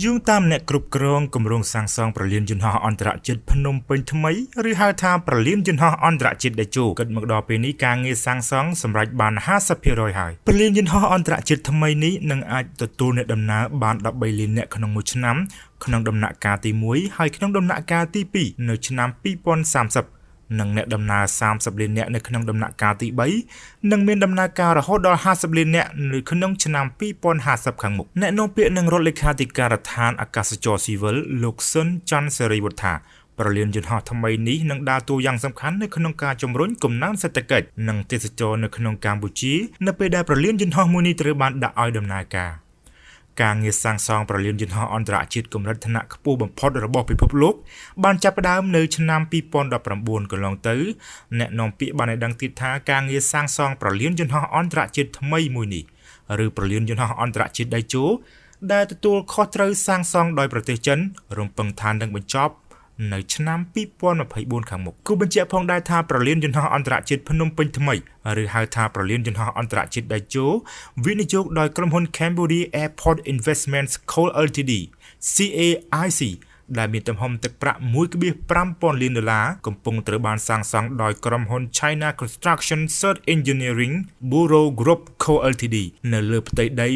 យោងតាមអ្នកគ្រប់គ្រងគម្រោងសាងសង់ប្រលានយន្តហោះអន្តរជាតិភ្នំពេញថ្មីឬហៅថាប្រលានយន្តហោះអន្តរជាតិដេជោគិតមកដល់ពេលនេះការងារសាងសង់សម្រេចបាន 50% ហើយប្រលានយន្តហោះអន្តរជាតិថ្មីនេះនឹងអាចទទួលអ្នកដំណើរបាន 13 លាននាក់ក្នុងមួយឆ្នាំក្នុងដំណាក់កាលទី1ហើយក្នុងដំណាក់កាលទី2នៅឆ្នាំ 2030 និងអ្នកដំណើរ 30 លាននាក់នៅក្នុងដំណាក់កាលទី3និងមានដំណើរការរហូតដល់ 50 លាននាក់នៅក្នុងឆ្នាំ 2050 ខាងមុខអ្នកនាំពាក្យនឹងរដ្ឋលេខាធិការដ្ឋានអាកាសចរស៊ីវិលលោកសុនច័ន្ទសេរីវុធាប្រលានយន្តហោះថ្មីនេះនឹងដើរតួយ៉ាងសំខាន់នៅក្នុងការជំរុញកំណើនសេដ្ឋកិច្ចនិងទេសចរនៅក្នុងកម្ពុជានៅពេលដែលប្រលានយន្តហោះមួយនេះត្រូវបានដាក់ឲ្យដំណើរការងារសាងសង់ប្រលានយន្តហោះអន្តរជាតិកម្រិតថ្នាក់ខ្ពស់បំផុតរបស់ពិភពលោកបានចាប់ផ្ដើមនៅឆ្នាំ 2019 កន្លងទៅអ្នកនាំពាក្យបានឲ្យដឹងទៀតថាការងារសាងសង់ប្រលានយន្តហោះអន្តរជាតិថ្មីមួយនេះឬប្រលានយន្តហោះអន្តរជាតិដៃជោដែលទទួលខុសត្រូវសាងសង់ដោយប្រទេសចិនរំពឹងថានឹងបញ្ចប់នៅឆ្នាំ 2024 ខាងមុខគូបញ្ជាក់ផងដែរថាប្រលានយន្តហោះអន្តរជាតិភ្នំពេញថ្មីឬហៅថាប្រលានយន្តហោះអន្តរជាតិដៃជោវិនិយោគដោយក្រុមហ៊ុន Cambodia Airport Investments Co Ltd CAIC ដែលមានទំហំទឹកប្រាក់ $1.5 លានកំពុងត្រូវបានសាងសង់ដោយក្រុមហ៊ុន China Construction Third Engineering Bureau Group Co Ltd នៅលើផ្ទៃដី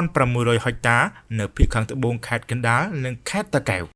2,600 ហិកតានៅភាគខាងត្បូងខេត្តកណ្ដាលនិងខេត្តតាកែវ